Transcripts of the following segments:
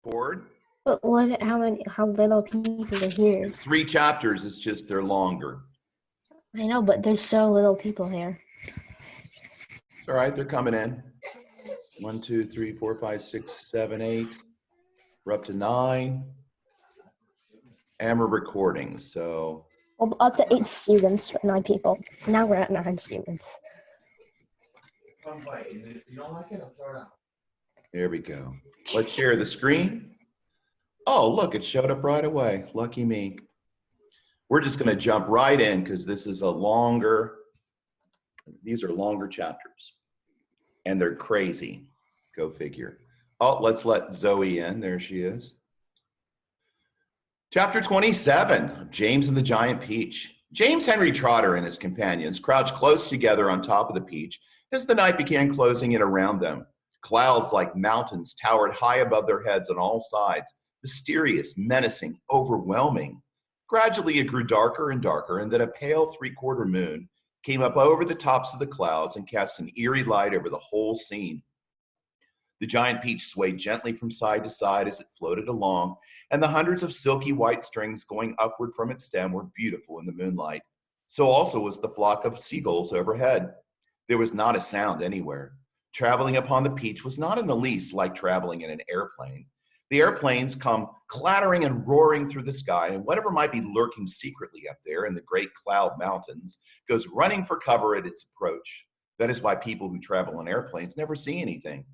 Board. But look at how little people are here. It's 3 chapters. It's just they're longer. I know, but there's so little people here. It's all right. They're coming in. 1, 2, 3, 4, 5, 6, 7, 8. We're up to 9. And we're recording. So Well, up to 8 students, but 9 people. Now we're at 9 students. there we go. Let's share the screen. Oh, look, it showed up right away. Lucky me. We're just going to jump right in because this is these are longer chapters. And they're crazy. Go figure. Oh, let's let Zoe in. There she is. Chapter 27, James and the Giant Peach. James Henry Trotter and his companions crouched close together on top of the peach as the night began closing in around them. Clouds like mountains towered high above their heads on all sides, mysterious, menacing, overwhelming. Gradually it grew darker and darker, and then a pale three-quarter moon came up over the tops of the clouds and cast an eerie light over the whole scene. The giant peach swayed gently from side to side as it floated along, and the hundreds of silky white strings going upward from its stem were beautiful in the moonlight. So also was the flock of seagulls overhead. There was not a sound anywhere. Traveling upon the peach was not in the least like traveling in an airplane. The airplanes come clattering and roaring through the sky, and whatever might be lurking secretly up there in the great cloud mountains goes running for cover at its approach. That is why people who travel in airplanes never see anything.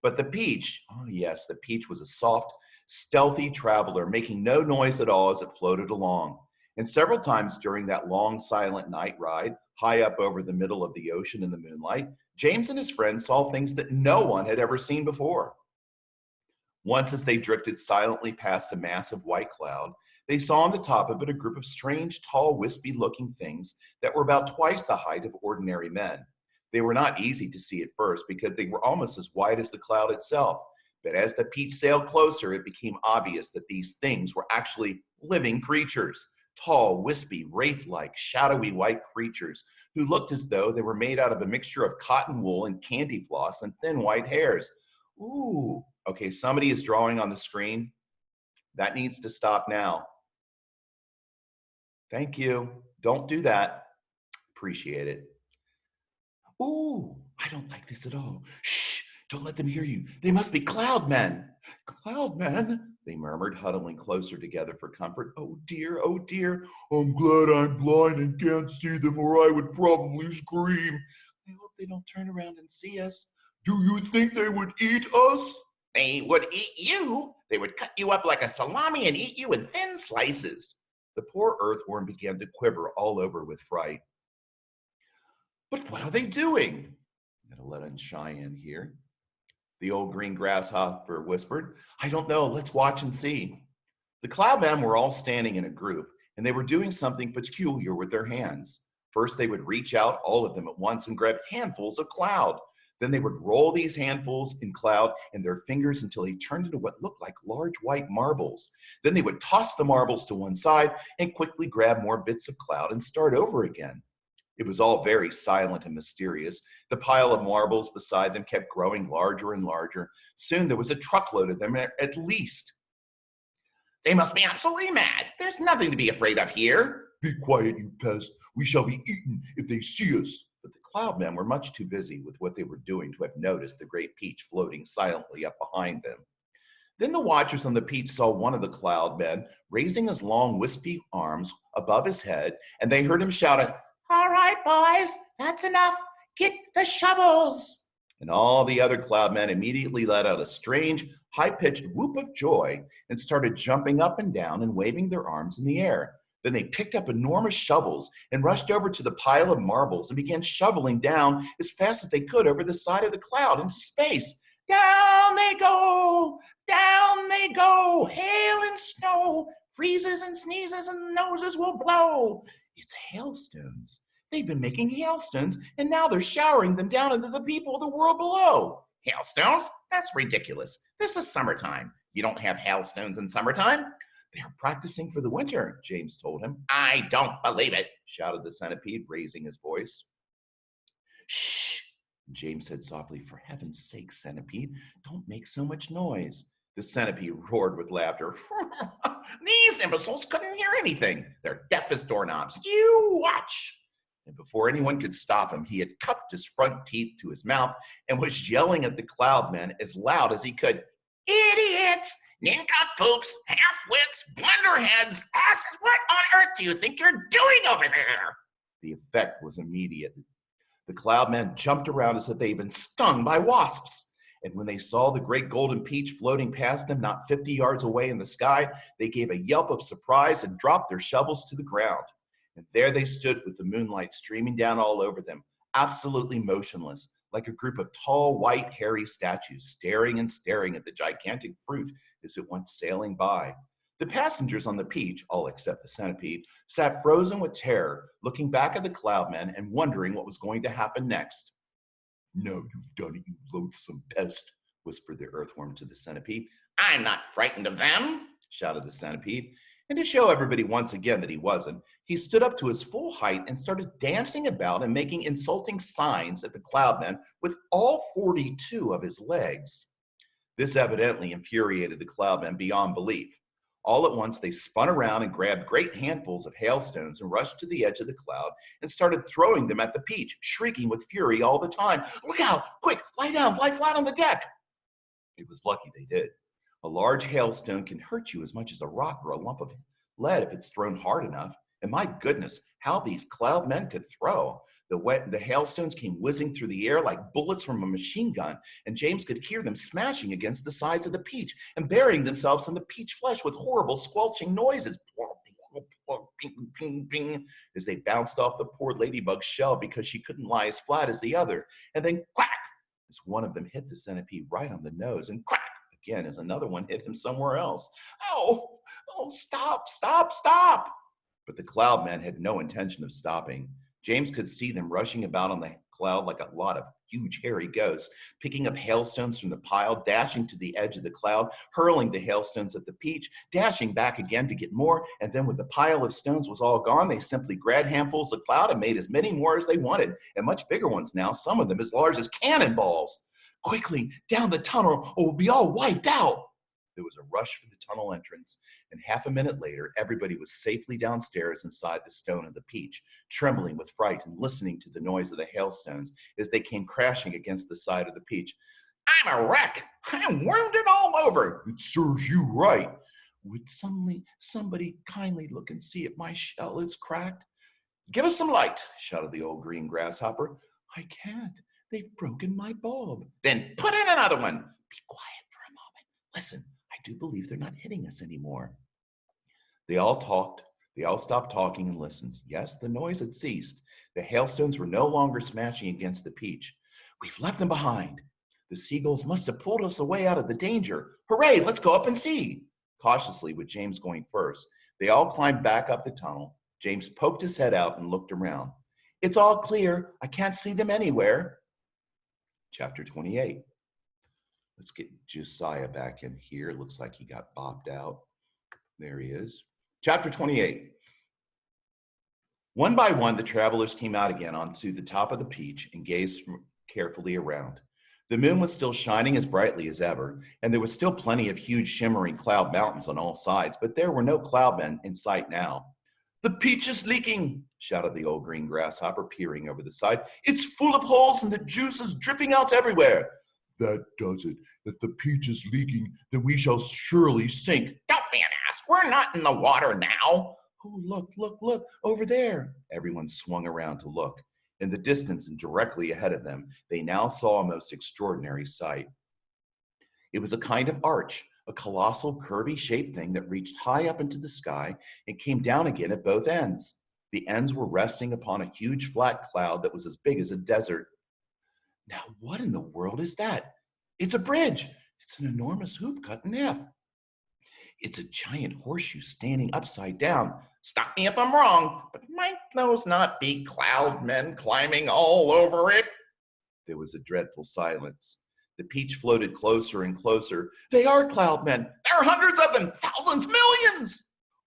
But the peach, oh yes, the peach was a soft, stealthy traveler, making no noise at all as it floated along. And several times during that long, silent night ride, high up over the middle of the ocean in the moonlight, James and his friends saw things that no one had ever seen before. Once, as they drifted silently past a massive white cloud, they saw on the top of it a group of strange, tall, wispy-looking things that were about twice the height of ordinary men. They were not easy to see at first because they were almost as white as the cloud itself. But as the peach sailed closer, it became obvious that these things were actually living creatures. Tall, wispy, wraith-like, shadowy white creatures who looked as though they were made out of a mixture of cotton wool and candy floss and thin white hairs. Ooh, okay, somebody is drawing on the screen. That needs to stop now. Thank you. Don't do that. Appreciate it. Ooh, I don't like this at all. Shh, don't let them hear you. They must be cloud men. Cloud men, they murmured, huddling closer together for comfort. Oh dear, I'm glad I'm blind and can't see them, or I would probably scream. I hope they don't turn around and see us. Do you think they would eat us? They would eat you. They would cut you up like a salami and eat you in thin slices. The poor earthworm began to quiver all over with fright. But what are they doing? I'm going to let in Cheyenne here. The old green grasshopper whispered. I don't know. Let's watch and see. The cloudmen were all standing in a group, and they were doing something peculiar with their hands. First, they would reach out, all of them at once, and grab handfuls of cloud. Then they would roll these handfuls in cloud in their fingers until they turned into what looked like large white marbles. Then they would toss the marbles to one side and quickly grab more bits of cloud and start over again. It was all very silent and mysterious. The pile of marbles beside them kept growing larger and larger. Soon there was a truckload of them at least. They must be absolutely mad. There's nothing to be afraid of here. Be quiet, you pest. We shall be eaten if they see us. But the cloudmen were much too busy with what they were doing to have noticed the great peach floating silently up behind them. Then the watchers on the peach saw one of the cloudmen raising his long, wispy arms above his head, and they heard him shouting, all right, boys, that's enough. Get the shovels. And all the other cloudmen immediately let out a strange, high-pitched whoop of joy and started jumping up and down and waving their arms in the air. Then they picked up enormous shovels and rushed over to the pile of marbles and began shoveling down as fast as they could over the side of the cloud into space. Down they go, hail and snow, freezes and sneezes and noses will blow. It's hailstones. They've been making hailstones, and now they're showering them down into the people of the world below. Hailstones? That's ridiculous. This is summertime. You don't have hailstones in summertime. They're practicing for the winter, James told him. I don't believe it, shouted the centipede, raising his voice. Shh, James said softly. For heaven's sake, centipede, don't make so much noise. The centipede roared with laughter. These imbeciles couldn't hear anything. They're deaf as doorknobs. You watch. And before anyone could stop him, he had cupped his front teeth to his mouth and was yelling at the cloud men as loud as he could. Idiots! Nincompoops! Half-wits! Blunderheads! Asses! What on earth do you think you're doing over there? The effect was immediate. The cloud men jumped around as if they had been stung by wasps. And when they saw the great golden peach floating past them not 50 yards away in the sky, they gave a yelp of surprise and dropped their shovels to the ground. And there they stood with the moonlight streaming down all over them, absolutely motionless, like a group of tall, white, hairy statues, staring and staring at the gigantic fruit as it went sailing by. The passengers on the peach, all except the centipede, sat frozen with terror, looking back at the cloudmen and wondering what was going to happen next. No, you've done it, you loathsome pest, whispered the earthworm to the centipede. I'm not frightened of them, shouted the centipede. And to show everybody once again that he wasn't, he stood up to his full height and started dancing about and making insulting signs at the cloudmen with all 42 of his legs. This evidently infuriated the cloudmen beyond belief. All at once, they spun around and grabbed great handfuls of hailstones and rushed to the edge of the cloud and started throwing them at the peach, shrieking with fury all the time. Look out! Quick, lie down, lie flat on the deck! It was lucky they did. A large hailstone can hurt you as much as a rock or a lump of lead if it's thrown hard enough. And my goodness, how these cloud men could throw. The hailstones came whizzing through the air like bullets from a machine gun, and James could hear them smashing against the sides of the peach and burying themselves in the peach flesh with horrible squelching noises. As they bounced off the poor ladybug's shell because she couldn't lie as flat as the other. And then quack, as one of them hit the centipede right on the nose, and crack again as another one hit him somewhere else. Oh, stop, stop, stop. But the cloud men had no intention of stopping. James could see them rushing about on the cloud like a lot of huge hairy ghosts, picking up hailstones from the pile, dashing to the edge of the cloud, hurling the hailstones at the peach, dashing back again to get more, and then when the pile of stones was all gone, they simply grabbed handfuls of cloud and made as many more as they wanted, and much bigger ones now, some of them as large as cannonballs. Quickly, down the tunnel, or we'll be all wiped out. There was a rush for the tunnel entrance, and half a minute later, everybody was safely downstairs inside the stone of the peach, trembling with fright and listening to the noise of the hailstones as they came crashing against the side of the peach. I'm a wreck. I'm wounded all over. It serves you right. Would somebody kindly look and see if my shell is cracked? Give us some light, shouted the old green grasshopper. I can't. They've broken my bulb. Then put in another one. Be quiet for a moment. Listen, I do believe they're not hitting us anymore. They all stopped talking and listened. Yes, the noise had ceased. The hailstones were no longer smashing against the peach. We've left them behind. The seagulls must have pulled us away out of the danger. Hooray, let's go up and see. Cautiously, with James going first, they all climbed back up the tunnel. James poked his head out and looked around. It's all clear. I can't see them anywhere. Chapter 28. Let's get Josiah back in here. Looks like he got bopped out. There he is. Chapter 28. One by one, the travelers came out again onto the top of the peach and gazed carefully around. The moon was still shining as brightly as ever, and there was still plenty of huge shimmering cloud mountains on all sides, but there were no cloudmen in sight now. The peach is leaking, shouted the old green grasshopper, peering over the side. It's full of holes and the juice is dripping out everywhere. That does it. If the peach is leaking, then we shall surely sink. Don't be an ass. We're not in the water now. Oh, look, over there. Everyone swung around to look. In the distance and directly ahead of them, they now saw a most extraordinary sight. It was a kind of arch, a colossal curvy-shaped thing that reached high up into the sky and came down again at both ends. The ends were resting upon a huge flat cloud that was as big as a desert. Now, what in the world is that? It's a bridge. It's an enormous hoop cut in half. It's a giant horseshoe standing upside down. Stop me if I'm wrong, but might those not be cloud men climbing all over it? There was a dreadful silence. The peach floated closer and closer. They are cloud men. There are hundreds of them, thousands, millions.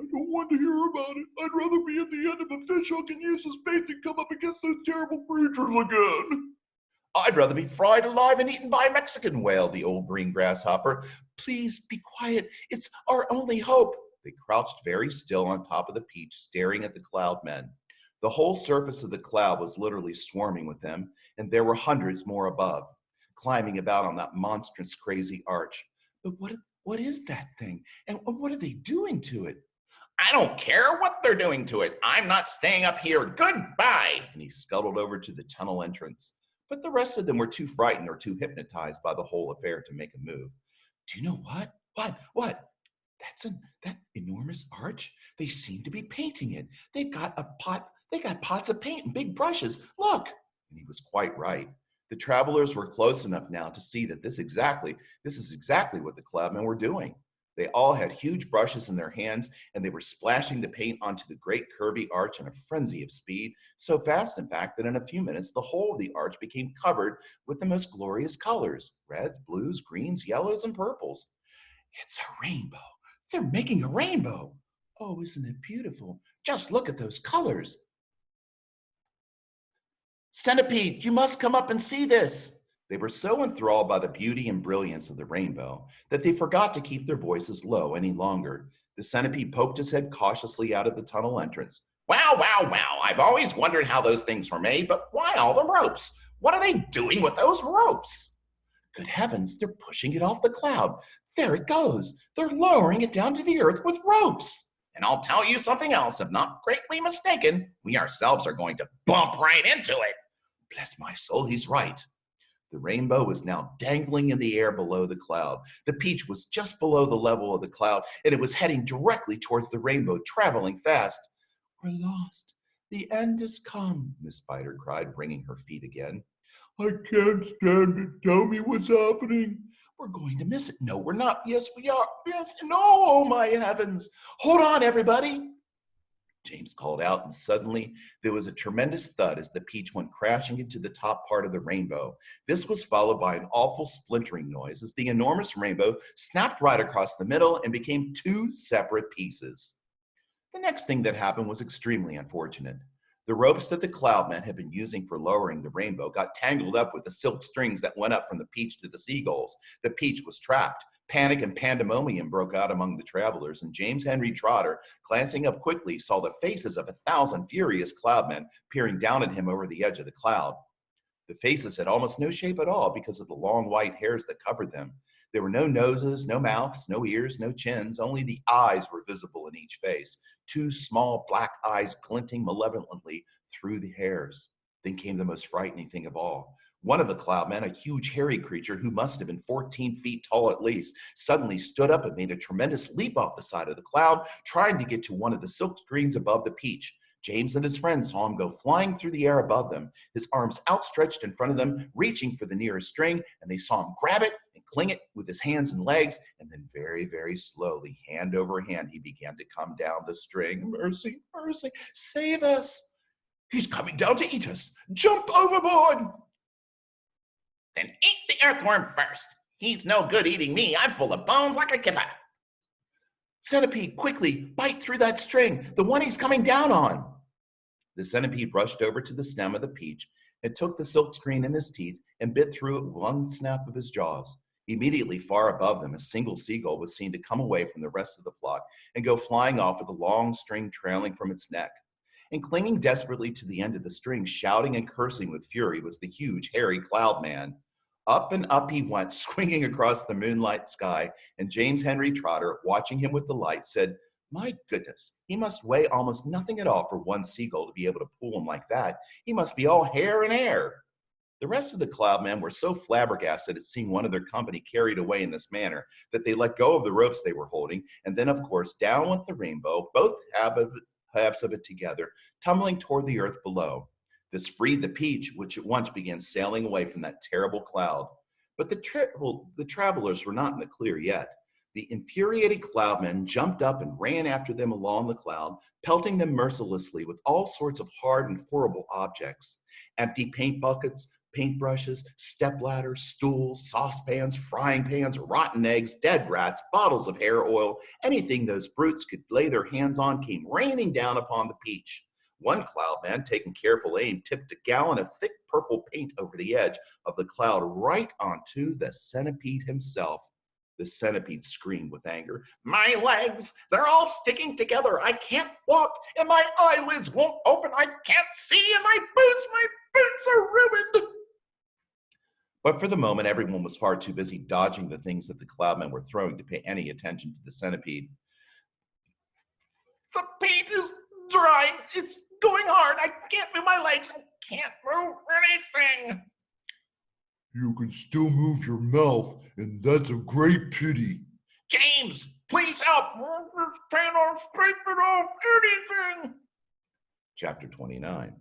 I don't want to hear about it. I'd rather be at the end of a fish hook and use as bait than come up against those terrible creatures again. I'd rather be fried alive and eaten by a Mexican, wailed the old green grasshopper. Please be quiet. It's our only hope. They crouched very still on top of the peach, staring at the cloud men. The whole surface of the cloud was literally swarming with them, and there were hundreds more above, climbing about on that monstrous, crazy arch. But what is that thing? And what are they doing to it? I don't care what they're doing to it. I'm not staying up here. Goodbye. And he scuttled over to the tunnel entrance. But the rest of them were too frightened or too hypnotized by the whole affair to make a move. Do you know what? What? That enormous arch. They seem to be painting it. They got pots of paint and big brushes. Look. And he was quite right. The travelers were close enough now to see that this is exactly what the cloudmen were doing. They all had huge brushes in their hands, and they were splashing the paint onto the great curvy arch in a frenzy of speed, so fast, in fact, that in a few minutes the whole of the arch became covered with the most glorious colors: reds, blues, greens, yellows, and purples. It's a rainbow. They're making a rainbow. Oh, isn't it beautiful? Just look at those colors. Centipede, you must come up and see this. They were so enthralled by the beauty and brilliance of the rainbow that they forgot to keep their voices low any longer. The centipede poked his head cautiously out of the tunnel entrance. Wow. I've always wondered how those things were made, but why all the ropes? What are they doing with those ropes? Good heavens, they're pushing it off the cloud. There it goes. They're lowering it down to the earth with ropes. And I'll tell you something else, if not greatly mistaken, we ourselves are going to bump right into it. Bless my soul, he's right. The rainbow was now dangling in the air below the cloud. The peach was just below the level of the cloud, and it was heading directly towards the rainbow, traveling fast. We're lost. The end has come, Miss Spider cried, wringing her feet again. I can't stand it. Tell me what's happening. We're going to miss it. No, we're not. Yes, we are. Yes, no, oh my heavens. Hold on, everybody. James called out, and suddenly there was a tremendous thud as the peach went crashing into the top part of the rainbow. This was followed by an awful splintering noise as the enormous rainbow snapped right across the middle and became two separate pieces. The next thing that happened was extremely unfortunate. The ropes that the cloudmen had been using for lowering the rainbow got tangled up with the silk strings that went up from the peach to the seagulls. The peach was trapped. Panic and pandemonium broke out among the travelers, and James Henry Trotter, glancing up quickly, saw the faces of 1,000 furious cloudmen peering down at him over the edge of the cloud. The faces had almost no shape at all because of the long white hairs that covered them. There were no noses, no mouths, no ears, no chins. Only the eyes were visible in each face, two small black eyes glinting malevolently through the hairs. Then came the most frightening thing of all. One of the cloudmen, a huge hairy creature who must have been 14 feet tall at least, suddenly stood up and made a tremendous leap off the side of the cloud, trying to get to one of the silk screens above the peach. James and his friends saw him go flying through the air above them, his arms outstretched in front of them, reaching for the nearest string, and they saw him grab it and cling it with his hands and legs, and then very, very slowly, hand over hand, he began to come down the string. Mercy, mercy, save us. He's coming down to eat us. Jump overboard. Then eat the earthworm first. He's no good eating me. I'm full of bones like a kipper. Centipede, quickly, bite through that string, the one he's coming down on. The centipede rushed over to the stem of the peach and took the silk screen in his teeth and bit through it with one snap of his jaws. Immediately, far above them, a single seagull was seen to come away from the rest of the flock and go flying off with a long string trailing from its neck. And clinging desperately to the end of the string, shouting and cursing with fury, was the huge, hairy cloud man. Up and up he went, swinging across the moonlight sky, and James Henry Trotter, watching him with delight, said, my goodness, he must weigh almost nothing at all for one seagull to be able to pull him like that. He must be all hair and air. The rest of the cloudmen were so flabbergasted at seeing one of their company carried away in this manner that they let go of the ropes they were holding, and then, of course, down went the rainbow, both halves of it together, tumbling toward the earth below. This freed the peach, which at once began sailing away from that terrible cloud. But the travelers were not in the clear yet. The infuriated cloudmen jumped up and ran after them along the cloud, pelting them mercilessly with all sorts of hard and horrible objects. Empty paint buckets, paintbrushes, stepladders, stools, saucepans, frying pans, rotten eggs, dead rats, bottles of hair oil, anything those brutes could lay their hands on came raining down upon the peach. One cloudman, taking careful aim, tipped a gallon of thick purple paint over the edge of the cloud right onto the centipede himself. The centipede screamed with anger. My legs, they're all sticking together. I can't walk, and my eyelids won't open. I can't see, and my boots are ruined. But for the moment, everyone was far too busy dodging the things that the cloudmen were throwing to pay any attention to the centipede. The paint is drying. It's going hard. I can't move my legs. I can't move anything. You can still move your mouth, and that's a great pity. James, please help. Paint off, scrape it off, anything. Chapter 29.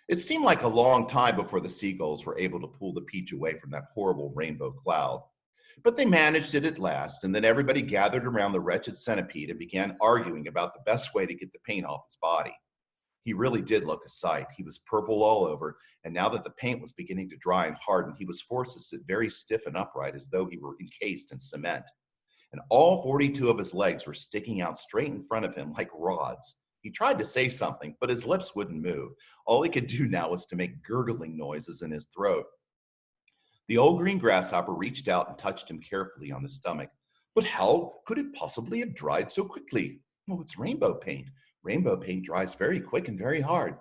It seemed like a long time before the seagulls were able to pull the peach away from that horrible rainbow cloud. But they managed it at last, and then everybody gathered around the wretched centipede and began arguing about the best way to get the paint off his body. He really did look a sight. He was purple all over, and now that the paint was beginning to dry and harden, he was forced to sit very stiff and upright as though he were encased in cement. And all 42 of his legs were sticking out straight in front of him like rods. He tried to say something, but his lips wouldn't move. All he could do now was to make gurgling noises in his throat. The old green grasshopper reached out and touched him carefully on the stomach. But how could it possibly have dried so quickly? Oh, it's rainbow paint. Rainbow paint dries very quick and very hard.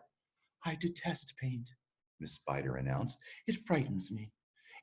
I detest paint, Miss Spider announced. It frightens me.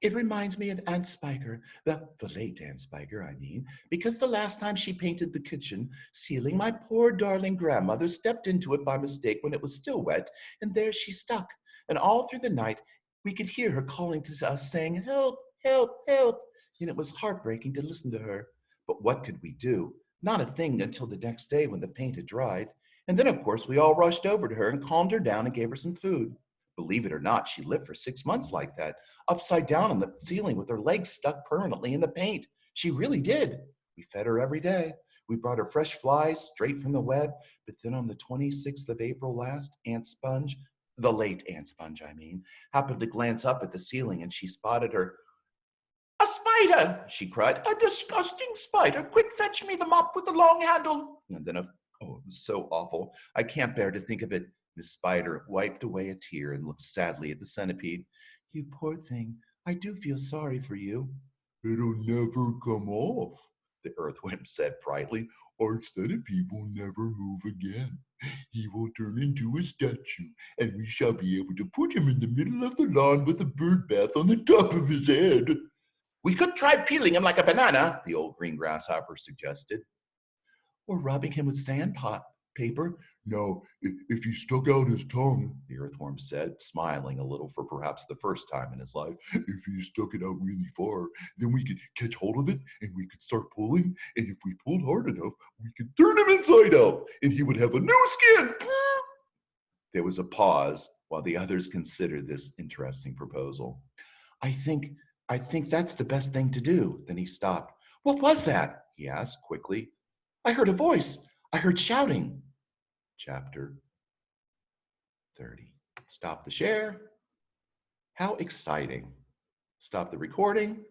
It reminds me of Aunt Spiker, the late Aunt Spiker, I mean, because the last time she painted the kitchen ceiling, my poor darling grandmother stepped into it by mistake when it was still wet, and there she stuck. And all through the night, we could hear her calling to us, saying, help, help, help. And it was heartbreaking to listen to her. But what could we do? Not a thing until the next day when the paint had dried. And then, of course, we all rushed over to her and calmed her down and gave her some food. Believe it or not, she lived for 6 months like that, upside down on the ceiling with her legs stuck permanently in the paint. She really did. We fed her every day. We brought her fresh flies straight from the web. But then on the 26th of April last, Aunt Sponge, the late Aunt Sponge, I mean, happened to glance up at the ceiling and she spotted her. A spider, she cried. A disgusting spider. Quick, fetch me the mop with the long handle. And then, it was so awful. I can't bear to think of it. Miss Spider wiped away a tear and looked sadly at the centipede. You poor thing. I do feel sorry for you. It'll never come off, the earthworm said brightly. Our centipede will never move again. He will turn into a statue, and we shall be able to put him in the middle of the lawn with a bird bath on the top of his head. We could try peeling him like a banana, the old green grasshopper suggested. Or rubbing him with sandpaper. Now, if he stuck out his tongue, the earthworm said, smiling a little for perhaps the first time in his life. If he stuck it out really far, then we could catch hold of it and we could start pulling. And if we pulled hard enough, we could turn him inside out and he would have a new skin. There was a pause while the others considered this interesting proposal. I think that's the best thing to do. Then he stopped. What was that? He asked quickly. I heard a voice. I heard shouting. Chapter 30. Stop the share. How exciting. Stop the recording.